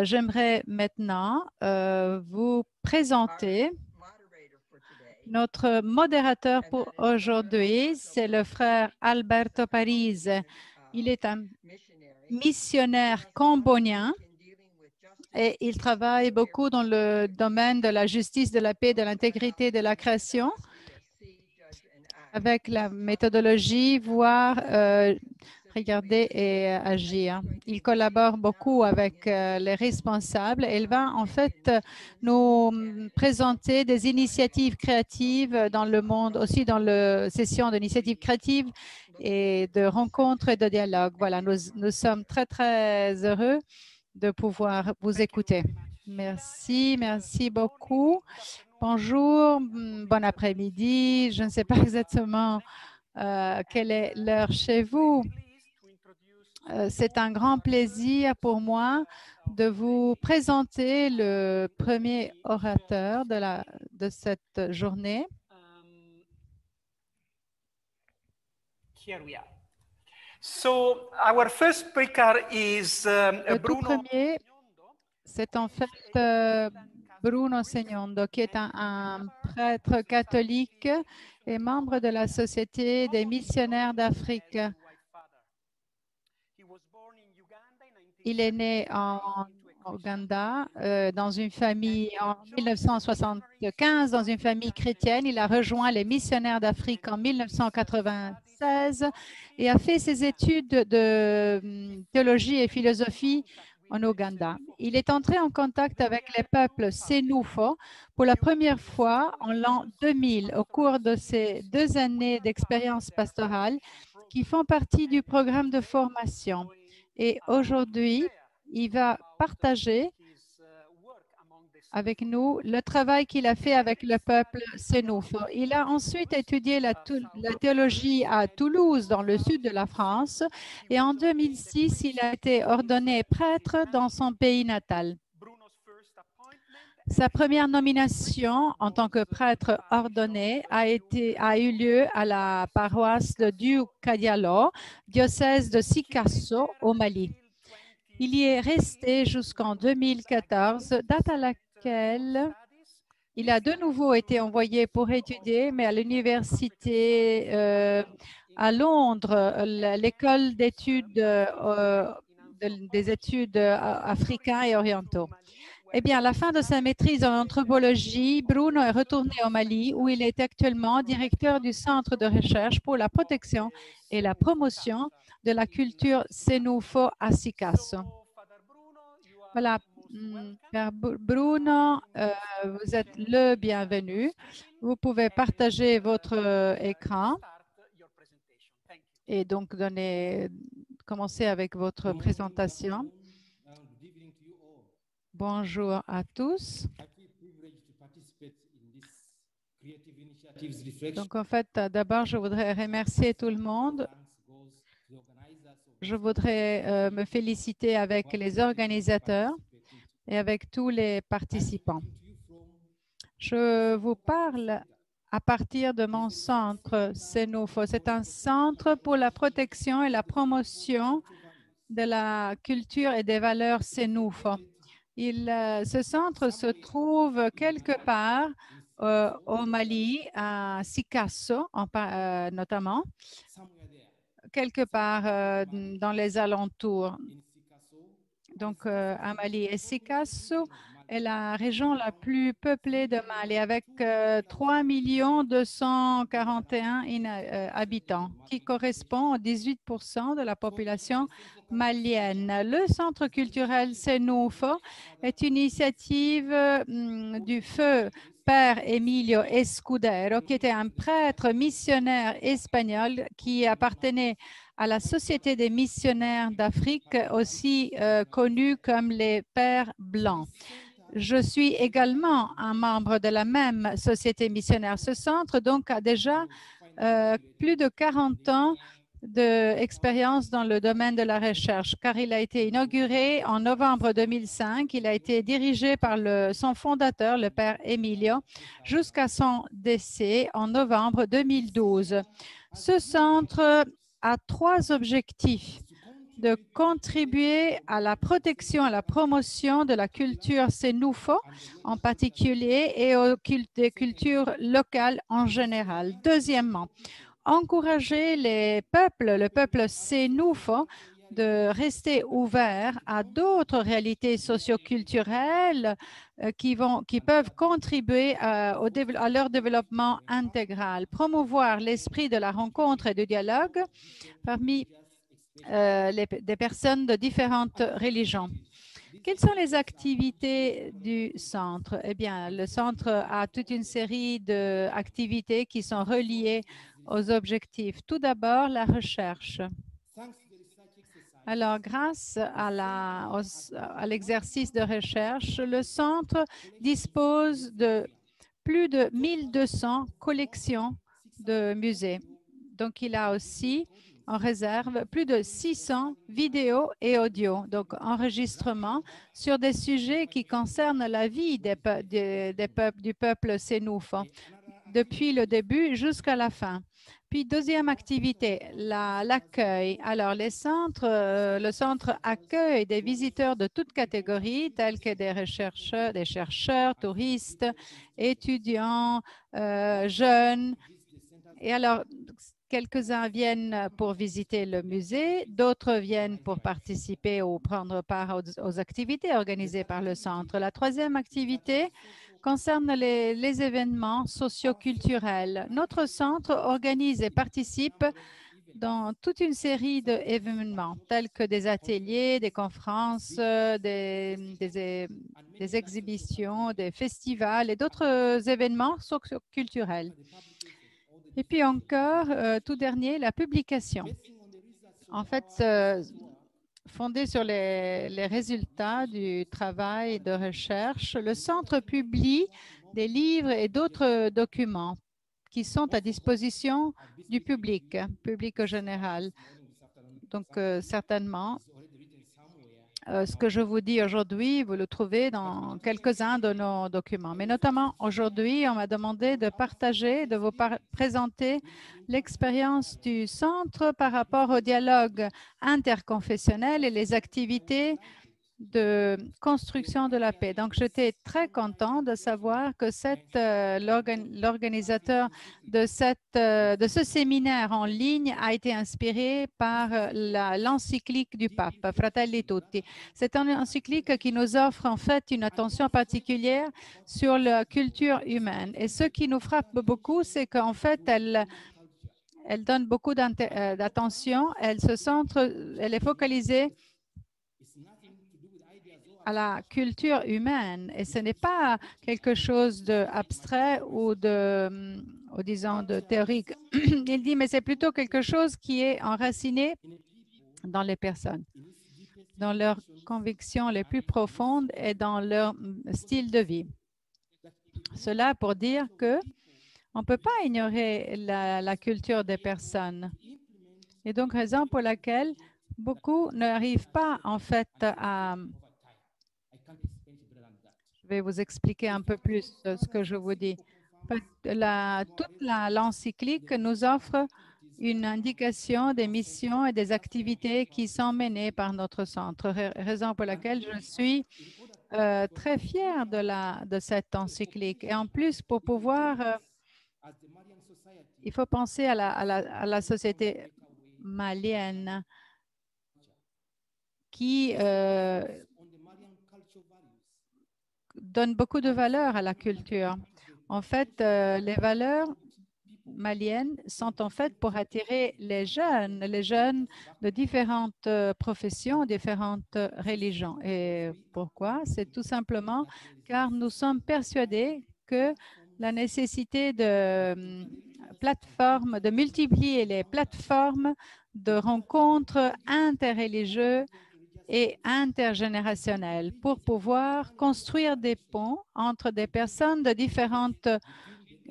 J'aimerais maintenant vous présenter notre modérateur pour aujourd'hui. C'est le frère Alberto Parise. Il est un missionnaire cambodgien et il travaille beaucoup dans le domaine de la justice, de la paix, de l'intégrité, de la création avec la méthodologie voir, regarder et agir. Il collabore beaucoup avec les responsables et il va en fait nous présenter des initiatives créatives dans le monde, aussi dans la session d'initiatives créatives et de rencontres et de dialogues. Voilà, nous sommes très, très heureux de pouvoir vous écouter. Merci, merci beaucoup. Bonjour, bon après-midi. Je ne sais pas exactement quelle est l'heure chez vous. C'est un grand plaisir pour moi de vous présenter le premier orateur de cette journée. Here we are. So, our first speaker is Le tout Bruno. premier, c'est en fait Bruno Segnondo, qui est un prêtre catholique et membre de la Société des missionnaires d'Afrique. Il est né en Ouganda, dans une famille en 1975, dans une famille chrétienne. Il a rejoint les missionnaires d'Afrique en 1996 et a fait ses études de théologie et philosophie en Ouganda. Il est entré en contact avec les peuples Sénoufo pour la première fois en l'an 2000 au cours de ces 2 années d'expérience pastorale qui font partie du programme de formation. Et aujourd'hui, il va partager avec nous le travail qu'il a fait avec le peuple Sénoufo. Il a ensuite étudié la théologie à Toulouse, dans le sud de la France, et en 2006, il a été ordonné prêtre dans son pays natal. Sa première nomination en tant que prêtre ordonné a eu lieu à la paroisse de Diou-Kadialo, diocèse de Sikasso, au Mali. Il y est resté jusqu'en 2014, date à laquelle il a de nouveau été envoyé pour étudier, mais à l'université à Londres, l'école d'études des études africains et orientaux. Eh bien, à la fin de sa maîtrise en anthropologie, Bruno est retourné au Mali où il est actuellement directeur du Centre de recherche pour la protection et la promotion de la culture Sénoufo à Sikasso. Voilà, Père Bruno, vous êtes le bienvenu. Vous pouvez partager votre écran et donc commencer avec votre présentation. Bonjour à tous. Donc, en fait, d'abord, je voudrais remercier tout le monde. Je voudrais me féliciter avec les organisateurs et avec tous les participants. Je vous parle à partir de mon centre Sénoufo. C'est un centre pour la protection et la promotion de la culture et des valeurs Sénoufo. Ce centre se trouve quelque part au Mali, à Sikasso notamment, quelque part dans les alentours. Donc, à Mali. Et Sikasso est la région la plus peuplée de Mali, avec 3 241 habitants, qui correspond à 18% de la population malienne. Le Centre culturel Sénoufo est une initiative du feu Père Emilio Escudero, qui était un prêtre missionnaire espagnol qui appartenait à la Société des missionnaires d'Afrique, aussi connue comme les Pères Blancs. Je suis également un membre de la même société missionnaire. Ce centre, donc, a déjà plus de 40 ans d'expérience dans le domaine de la recherche, car il a été inauguré en novembre 2005. Il a été dirigé par son fondateur, le Père Emilio, jusqu'à son décès en novembre 2012. Ce centre a 3 objectifs. de contribuer à la protection, à la promotion de la culture sénoufo en particulier et des cultures locales en général. Deuxièmement, encourager le peuple sénoufo, de rester ouvert à d'autres réalités socioculturelles qui peuvent contribuer à leur développement intégral. Promouvoir l'esprit de la rencontre et du dialogue parmi des personnes de différentes religions. Quelles sont les activités du centre? Eh bien, le centre a toute une série d'activités qui sont reliées aux objectifs. Tout d'abord, la recherche. Alors, grâce à l'exercice de recherche, le centre dispose de plus de 1200 collections de musées. Donc, il a aussi en réserve plus de 600 vidéos et audios, donc enregistrements sur des sujets qui concernent la vie du peuple sénoufo, depuis le début jusqu'à la fin. Puis, deuxième activité, l'accueil. Alors, le centre accueille des visiteurs de toutes catégories, tels que des chercheurs, touristes, étudiants, jeunes. Et alors, quelques-uns viennent pour visiter le musée, d'autres viennent pour participer ou prendre part aux activités organisées par le centre. La troisième activité concerne les événements socioculturels. Notre centre organise et participe dans toute une série d'événements, tels que des ateliers, des conférences, des exhibitions, des festivals et d'autres événements socioculturels. Et puis encore, tout dernier, la publication. En fait, fondé sur les résultats du travail de recherche, le centre publie des livres et d'autres documents qui sont à disposition du public en général. Donc, certainement, ce que je vous dis aujourd'hui, vous le trouvez dans quelques-uns de nos documents. Mais notamment aujourd'hui, on m'a demandé de partager, de vous présenter l'expérience du centre par rapport au dialogue interconfessionnel et les activités de construction de la paix. Donc, j'étais très content de savoir que l'organisateur de ce séminaire en ligne a été inspiré par l'encyclique du pape, Fratelli Tutti. C'est une encyclique qui nous offre en fait une attention particulière sur la culture humaine. Et ce qui nous frappe beaucoup, c'est qu'en fait, elle donne beaucoup d'attention, elle est focalisée à la culture humaine et ce n'est pas quelque chose d'abstrait ou disons, de théorique. Il dit, mais c'est plutôt quelque chose qui est enraciné dans les personnes, dans leurs convictions les plus profondes et dans leur style de vie. Cela pour dire que on ne peut pas ignorer la culture des personnes. Et donc, raison pour laquelle beaucoup n'arrivent pas en fait à... Je vais vous expliquer un peu plus ce que je vous dis. Toute l'encyclique nous offre une indication des missions et des activités qui sont menées par notre centre, raison pour laquelle je suis très fière de cette encyclique. Et en plus, pour pouvoir, il faut penser à la société malienne qui donne beaucoup de valeur à la culture. En fait, les valeurs maliennes sont en fait pour attirer les jeunes de différentes professions, différentes religions. Et pourquoi? C'est tout simplement car nous sommes persuadés que la nécessité de multiplier les plateformes de rencontres interreligieuses et intergénérationnelles pour pouvoir construire des ponts entre des personnes de différentes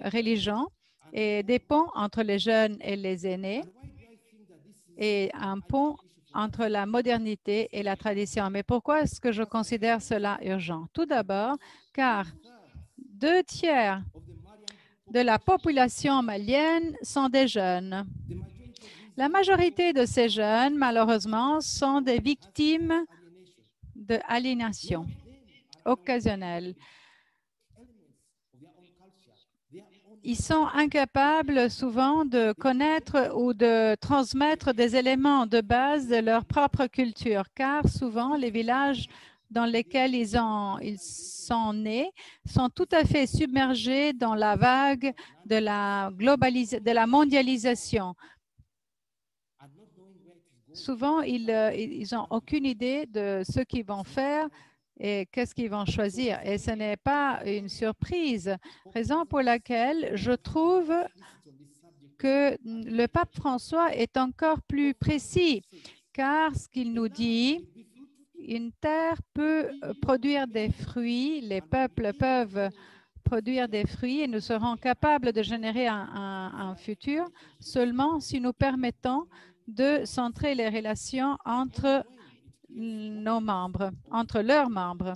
religions et des ponts entre les jeunes et les aînés et un pont entre la modernité et la tradition. Mais pourquoi est-ce que je considère cela urgent? Tout d'abord, car 2/3 de la population malienne sont des jeunes. La majorité de ces jeunes, malheureusement, sont des victimes de aliénation occasionnelle. Ils sont incapables souvent de connaître ou de transmettre des éléments de base de leur propre culture, car souvent les villages dans lesquels ils sont nés sont tout à fait submergés dans la vague de la mondialisation. Souvent, ils n'ont aucune idée de ce qu'ils vont faire et qu'est-ce qu'ils vont choisir. Et ce n'est pas une surprise, raison pour laquelle je trouve que le pape François est encore plus précis, car ce qu'il nous dit, une terre peut produire des fruits, les peuples peuvent produire des fruits et nous serons capables de générer un futur seulement si nous permettons de centrer les relations entre nos membres, entre leurs membres,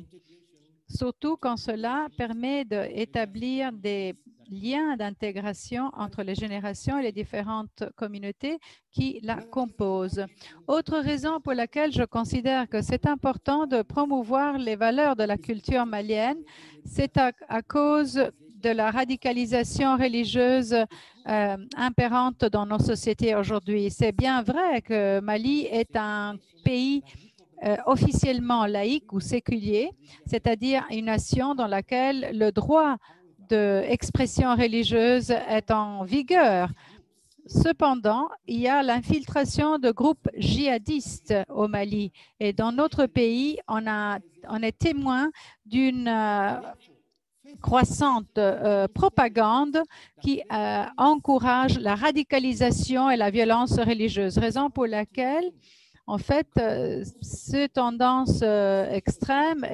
surtout quand cela permet d'établir des liens d'intégration entre les générations et les différentes communautés qui la composent. Autre raison pour laquelle je considère que c'est important de promouvoir les valeurs de la culture malienne, c'est à cause de la radicalisation religieuse impérante dans nos sociétés aujourd'hui. C'est bien vrai que Mali est un pays officiellement laïque ou séculier, c'est-à-dire une nation dans laquelle le droit d'expression religieuse est en vigueur. Cependant, il y a l'infiltration de groupes djihadistes au Mali et dans notre pays, on est témoin d'une croissante propagande qui encourage la radicalisation et la violence religieuse, raison pour laquelle en fait, ces tendances extrêmes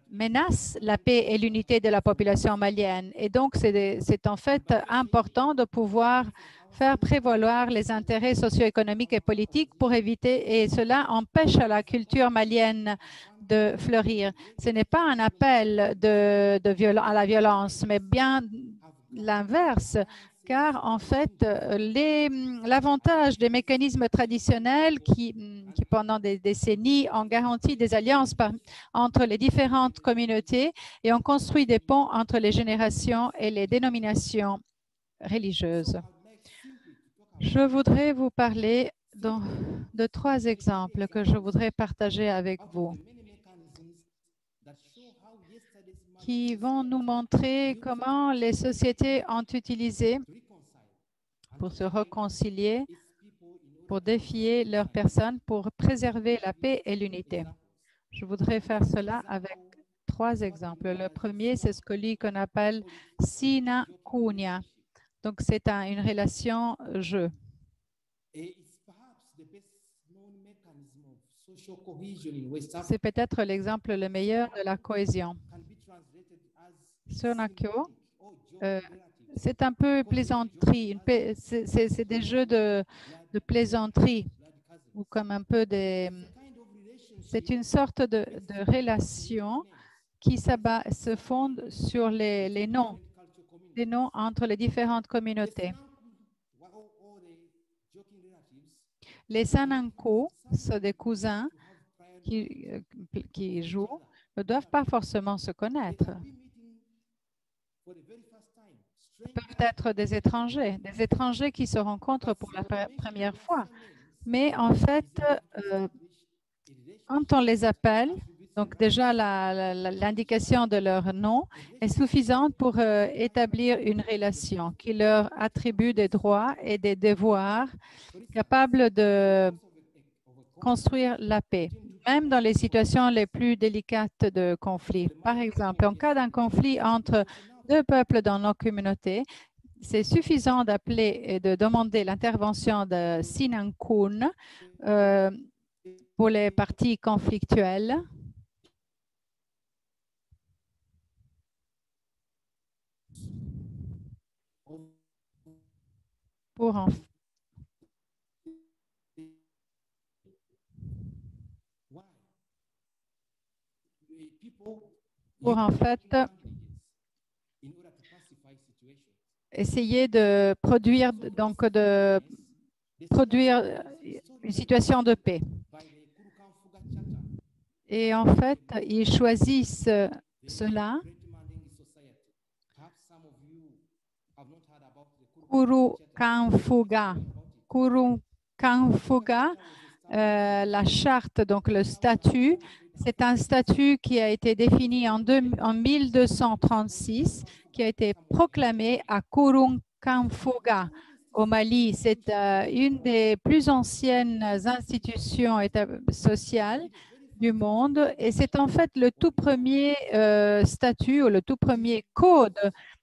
menacent la paix et l'unité de la population malienne. Et donc, c'est en fait important de pouvoir faire prévaloir les intérêts socio-économiques et politiques pour éviter, et cela empêche la culture malienne de fleurir. Ce n'est pas un appel à la violence, mais bien l'inverse, car en fait, l'avantage des mécanismes traditionnels qui, pendant des décennies, ont garanti des alliances entre les différentes communautés et ont construit des ponts entre les générations et les dénominations religieuses. Je voudrais vous parler de 3 exemples que je voudrais partager avec vous, qui vont nous montrer comment les sociétés ont utilisé pour se réconcilier, pour défier leurs personnes, pour préserver la paix et l'unité. Je voudrais faire cela avec 3 exemples. Le premier, c'est ce qu'on appelle sinakounia. Donc, c'est une relation jeu. C'est peut-être l'exemple le meilleur de la cohésion. Sonakyo, c'est un peu plaisanterie. C'est des jeux de plaisanterie ou comme un peu des... C'est une sorte de relation qui se fonde sur les noms entre les différentes communautés. Les Sananko, sont des cousins qui jouent, ne doivent pas forcément se connaître. Peuvent être des étrangers qui se rencontrent pour la première fois. Mais en fait, quand on les appelle, donc déjà l'indication de leur nom est suffisante pour établir une relation qui leur attribue des droits et des devoirs capables de construire la paix, même dans les situations les plus délicates de conflit. Par exemple, en cas d'un conflit entre 2 peuples dans nos communautés, c'est suffisant d'appeler et de demander l'intervention de Sinankun pour les parties conflictuelles. Pour en fait essayer de produire, donc de produire une situation de paix. Et en fait, ils choisissent cela. Kurukangfuga. Kurukangfuga, la charte, donc le statut, c'est un statut qui a été défini en 1236, qui a été proclamé à Kurukangfuga au Mali. C'est une des plus anciennes institutions sociales du monde et c'est en fait le tout premier statut ou le tout premier code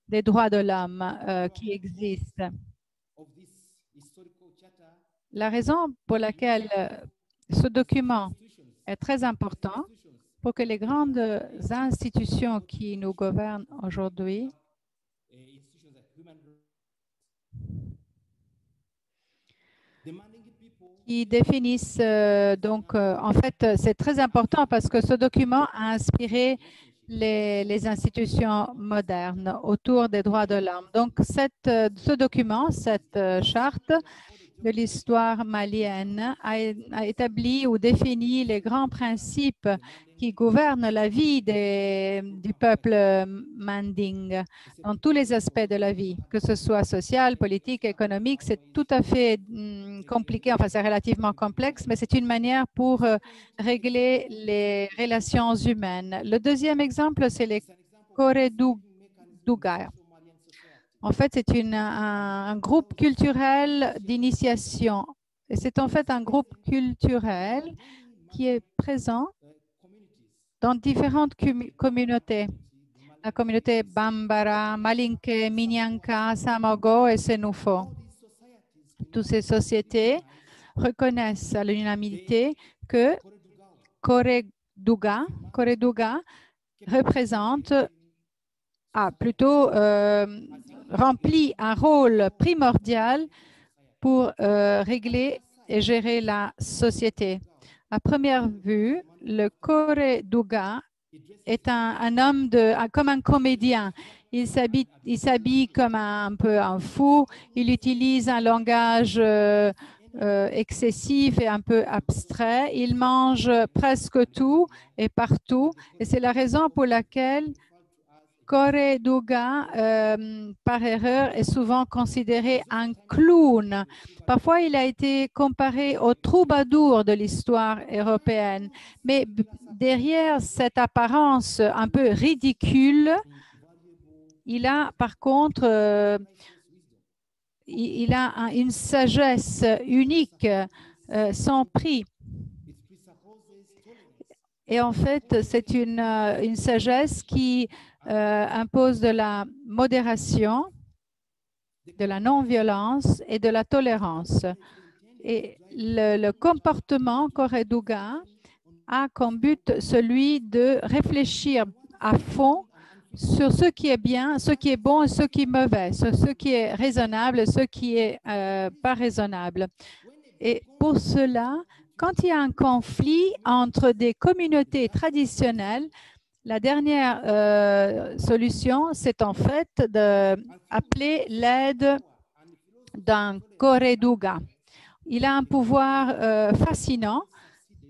des droits de l'homme qui existe. La raison pour laquelle ce document est très important pour que les grandes institutions qui nous gouvernent aujourd'hui qui définissent en fait, c'est très important parce que ce document a inspiré les institutions modernes autour des droits de l'homme. Donc, ce document, cette charte de l'histoire malienne a établi ou défini les grands principes qui gouvernent la vie du peuple manding dans tous les aspects de la vie, que ce soit social, politique, économique. C'est tout à fait compliqué, enfin c'est relativement complexe, mais c'est une manière pour régler les relations humaines. Le deuxième exemple, c'est les Koredouga. En fait, c'est un groupe culturel d'initiation. Et c'est en fait un groupe culturel qui est présent dans différentes communautés. La communauté Bambara, Malinké, Minyanka, Samogo et Senufo. Toutes ces sociétés reconnaissent à l'unanimité que Koredouga représente, plutôt remplit un rôle primordial pour régler et gérer la société. À première vue, le Koredouga est un homme comme un comédien. Il s'habille comme un peu un fou. Il utilise un langage excessif et un peu abstrait. Il mange presque tout et partout. Et c'est la raison pour laquelle Koredouga, par erreur, est souvent considéré un clown. Parfois, il a été comparé au troubadour de l'histoire européenne. Mais derrière cette apparence un peu ridicule, il a par contre une sagesse unique, sans prix. Et en fait, c'est une sagesse qui impose de la modération, de la non-violence et de la tolérance. Et le comportement Koredouga a comme but celui de réfléchir à fond sur ce qui est bien, ce qui est bon et ce qui est mauvais, sur ce qui est raisonnable et ce qui est pas raisonnable. Et pour cela, quand il y a un conflit entre des communautés traditionnelles, la dernière solution, c'est en fait d'appeler l'aide d'un Koredouga. Il a un pouvoir fascinant,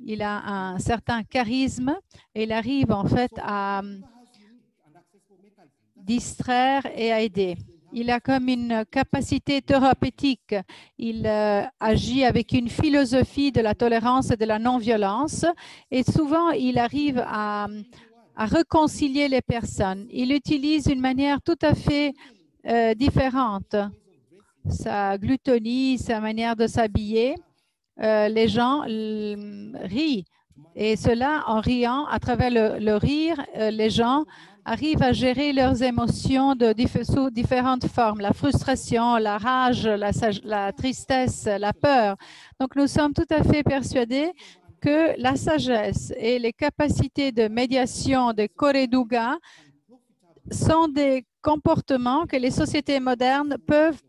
il a un certain charisme et il arrive en fait à distraire et à aider. Il a comme une capacité thérapeutique. Il agit avec une philosophie de la tolérance et de la non-violence et souvent il arrive à réconcilier les personnes. Il utilise une manière tout à fait différente. Sa glutonie, sa manière de s'habiller, les gens rient. Et cela, en riant, à travers le rire, les gens arrivent à gérer leurs émotions sous différentes formes. La frustration, la rage, la tristesse, la peur. Donc, nous sommes tout à fait persuadés que la sagesse et les capacités de médiation de Koredouga sont des comportements que les sociétés modernes peuvent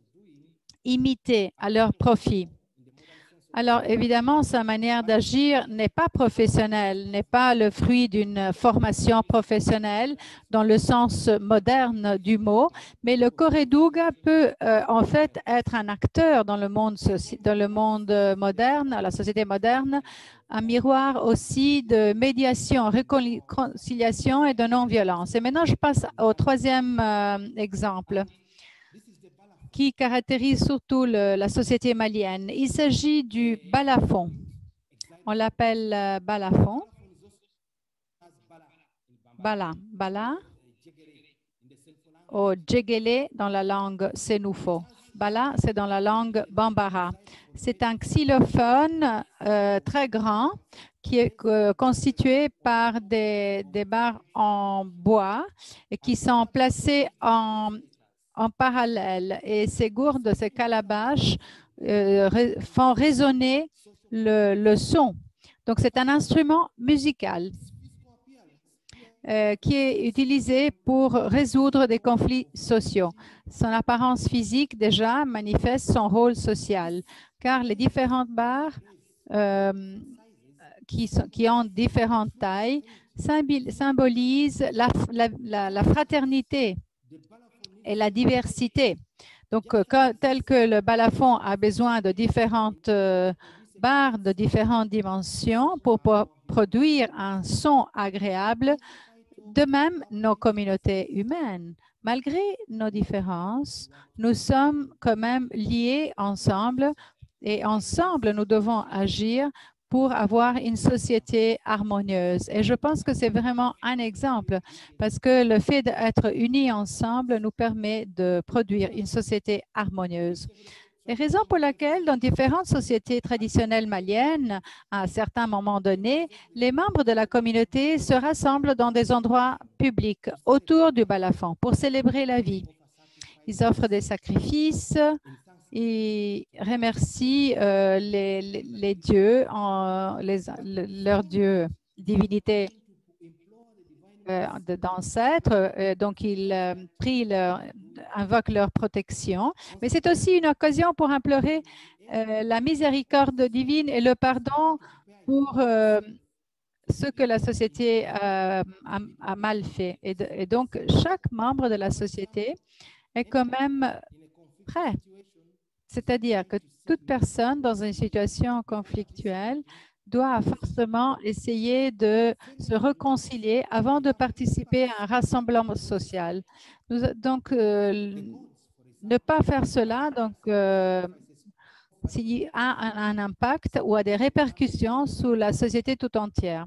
imiter à leur profit. Alors, évidemment, sa manière d'agir n'est pas professionnelle, n'est pas le fruit d'une formation professionnelle dans le sens moderne du mot, mais le Correduga peut en fait être un acteur dans le monde, moderne, la société moderne, un miroir aussi de médiation, réconciliation et de non-violence. Et maintenant, je passe au troisième exemple qui caractérise surtout la société malienne. Il s'agit du balafon. On l'appelle balafon. Bala ou djegele dans la langue sénoufo. Bala, c'est dans la langue bambara. C'est un xylophone très grand qui est constitué par des barres en bois et qui sont placées en parallèle. Et ces gourdes, ces calabaches font résonner le son. Donc, c'est un instrument musical qui est utilisé pour résoudre des conflits sociaux. Son apparence physique, déjà, manifeste son rôle social, car les différentes barres qui ont différentes tailles symbolisent la fraternité et la diversité. Donc, tel que le balafon a besoin de différentes barres de différentes dimensions pour produire un son agréable, de même, nos communautés humaines, malgré nos différences, nous sommes quand même liés ensemble et ensemble, nous devons agir pour avoir une société harmonieuse. Et je pense que c'est vraiment un exemple parce que le fait d'être unis ensemble nous permet de produire une société harmonieuse. Et raison pour laquelle, dans différentes sociétés traditionnelles maliennes, à un certain moment donné, les membres de la communauté se rassemblent dans des endroits publics autour du balafon pour célébrer la vie. Ils offrent des sacrifices, ils remercient les dieux, leurs dieux, divinités d'ancêtres, donc ils invoquent leur protection. Mais c'est aussi une occasion pour implorer la miséricorde divine et le pardon pour ce que la société a mal fait. Et donc, chaque membre de la société est quand même prêt. C'est-à-dire que toute personne dans une situation conflictuelle doit forcément essayer de se réconcilier avant de participer à un rassemblement social. Donc, ne pas faire cela s'il a un impact ou a des répercussions sur la société tout entière.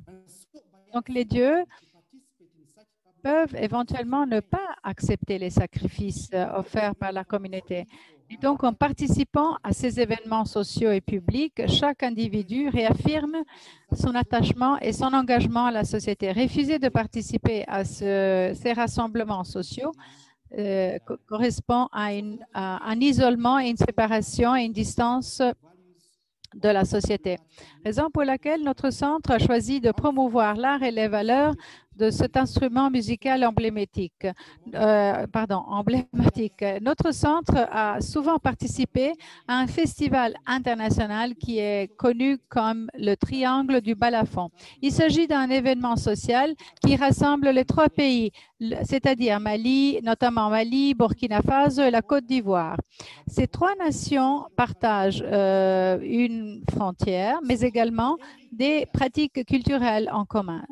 Donc, les dieux peuvent éventuellement ne pas accepter les sacrifices offerts par la communauté. Et donc, en participant à ces événements sociaux et publics, chaque individu réaffirme son attachement et son engagement à la société. Refuser de participer à ces rassemblements sociaux correspond à un isolement et une séparation et une distance de la société. Raison pour laquelle notre centre a choisi de promouvoir l'art et les valeurs de cet instrument musical emblématique. Notre centre a souvent participé à un festival international qui est connu comme le Triangle du Balafon. Il s'agit d'un événement social qui rassemble les trois pays, c'est-à-dire Mali, notamment Mali, Burkina Faso et la Côte d'Ivoire. Ces trois nations partagent une frontière, mais également des pratiques culturelles en commun.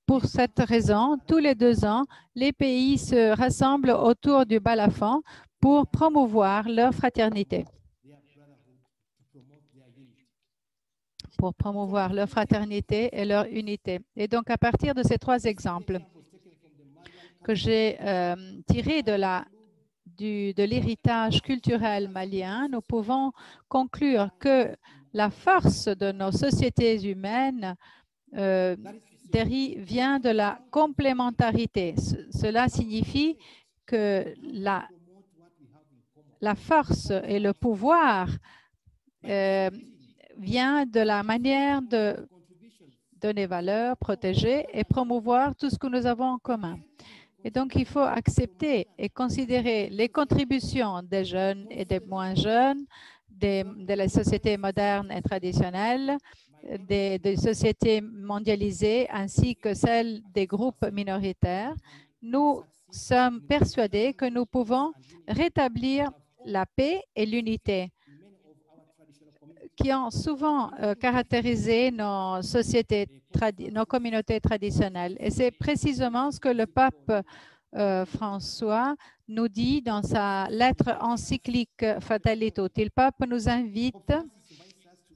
Pour cette raison, tous les 2 ans, les pays se rassemblent autour du balafon pour promouvoir leur fraternité. Pour promouvoir leur fraternité et leur unité. Et donc, à partir de ces 3 exemples que j'ai tirés de l'héritage culturel malien, nous pouvons conclure que la force de nos sociétés humaines vient de la complémentarité. Cela signifie que la force et le pouvoir vient de la manière de donner valeur, protéger et promouvoir tout ce que nous avons en commun. Et donc, il faut accepter et considérer les contributions des jeunes et des moins jeunes, de la société moderne et traditionnelle, des sociétés mondialisées ainsi que celles des groupes minoritaires. Nous sommes persuadés que nous pouvons rétablir la paix et l'unité qui ont souvent caractérisé nos sociétés, nos communautés traditionnelles. Et c'est précisément ce que le pape François nous dit dans sa lettre encyclique Fratelli Tutti. Le pape nous invite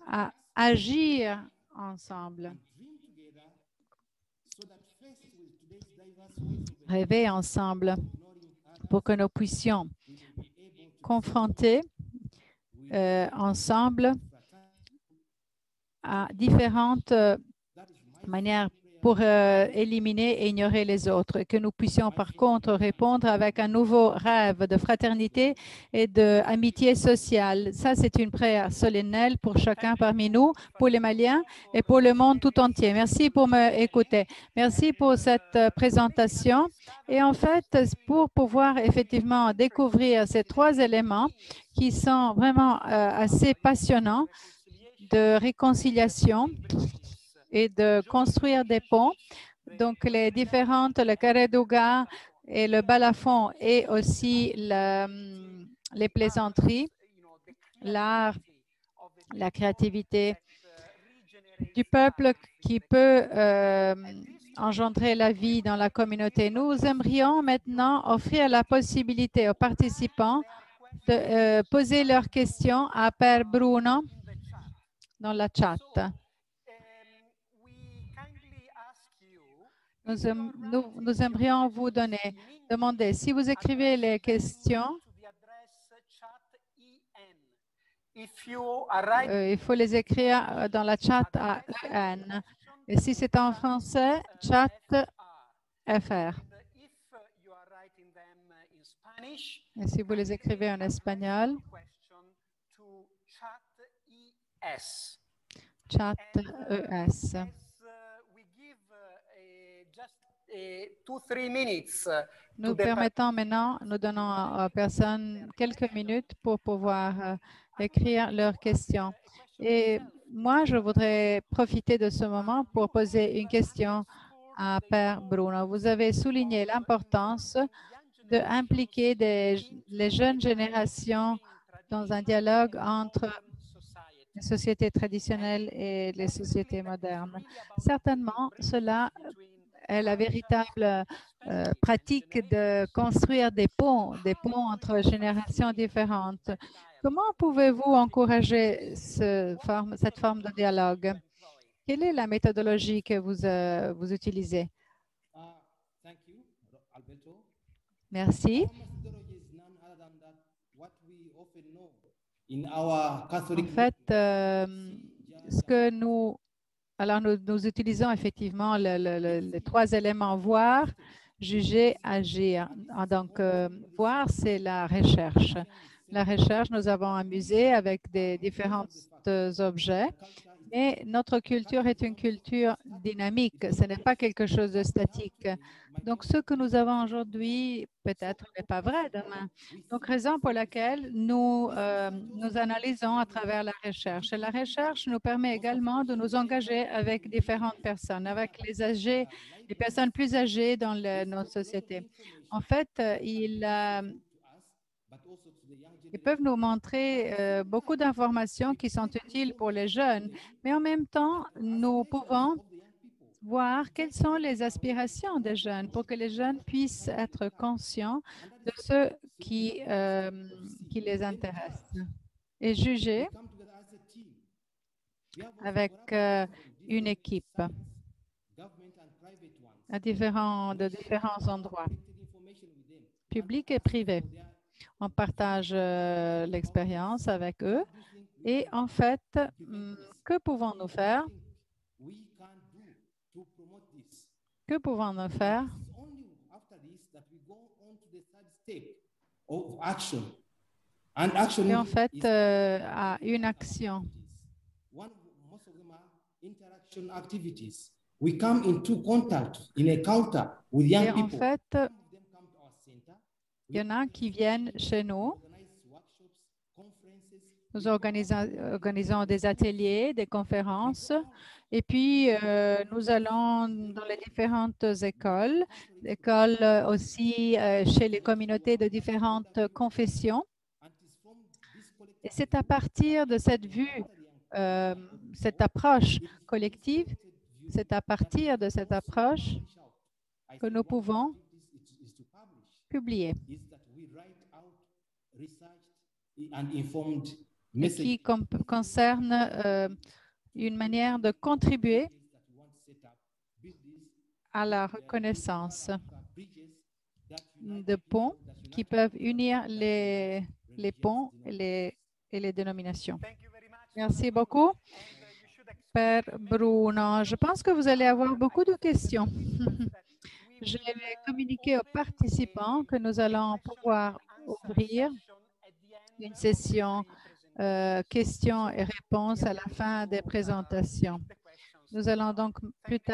à agir ensemble, rêver ensemble pour que nous puissions confronter ensemble à différentes manières pour éliminer et ignorer les autres, et que nous puissions par contre répondre avec un nouveau rêve de fraternité et d'amitié sociale. Ça, c'est une prière solennelle pour chacun parmi nous, pour les Maliens et pour le monde tout entier. Merci pour m'écouter. Merci pour cette présentation. Et en fait, pour pouvoir effectivement découvrir ces trois éléments qui sont vraiment assez passionnants de réconciliation et de construire des ponts. Donc, les différentes, le Karedouga et le balafon et aussi les plaisanteries, l'art, la créativité du peuple qui peut engendrer la vie dans la communauté. Nous aimerions maintenant offrir la possibilité aux participants de poser leurs questions à Père Bruno dans la chat. Nous aimerions vous demander si vous écrivez les questions, il faut les écrire dans la chat à EN. Et si c'est en français, chat FR. Et si vous les écrivez en espagnol, chat ES. Nous permettons maintenant, nous donnons aux personnes quelques minutes pour pouvoir écrire leurs questions. Et moi, je voudrais profiter de ce moment pour poser une question à Père Bruno. Vous avez souligné l'importance d'impliquer les jeunes générations dans un dialogue entre les sociétés traditionnelles et les sociétés modernes. Certainement, cela est la véritable pratique de construire des ponts entre générations différentes. Comment pouvez-vous encourager cette forme de dialogue? Quelle est la méthodologie que vous utilisez? Merci. En fait, ce que nous utilisons effectivement les trois éléments: voir, juger, agir. Donc, voir, c'est la recherche. La recherche, nous avons un musée avec des différents objets, mais notre culture est une culture dynamique. Ce n'est pas quelque chose de statique. Donc, ce que nous avons aujourd'hui, peut-être n'est pas vrai demain. Donc, raison pour laquelle nous analysons à travers la recherche. Et la recherche nous permet également de nous engager avec différentes personnes, avec les personnes plus âgées dans nos sociétés. En fait, ils peuvent nous montrer beaucoup d'informations qui sont utiles pour les jeunes, mais en même temps, nous pouvons voir quelles sont les aspirations des jeunes pour que les jeunes puissent être conscients de ce qui les intéresse et juger avec une équipe de différents endroits, publics et privés. On partage l'expérience avec eux et en fait, que pouvons-nous faire? Que pouvons-nous faire? Et en fait, à une action. Et en fait, il y en a qui viennent chez nous Nous organisons des ateliers, des conférences, et puis nous allons dans les différentes écoles aussi chez les communautés de différentes confessions. Et c'est à partir de cette vue, cette approche collective, c'est à partir de cette approche que nous pouvons publier et qui concerne une manière de contribuer à la reconnaissance de ponts qui peuvent unir les ponts et les dénominations. Merci beaucoup, Père Bruno. Je pense que vous allez avoir beaucoup de questions. Je vais communiquer aux participants que nous allons pouvoir ouvrir une session questions et réponses à la fin des présentations. Nous allons donc plus tard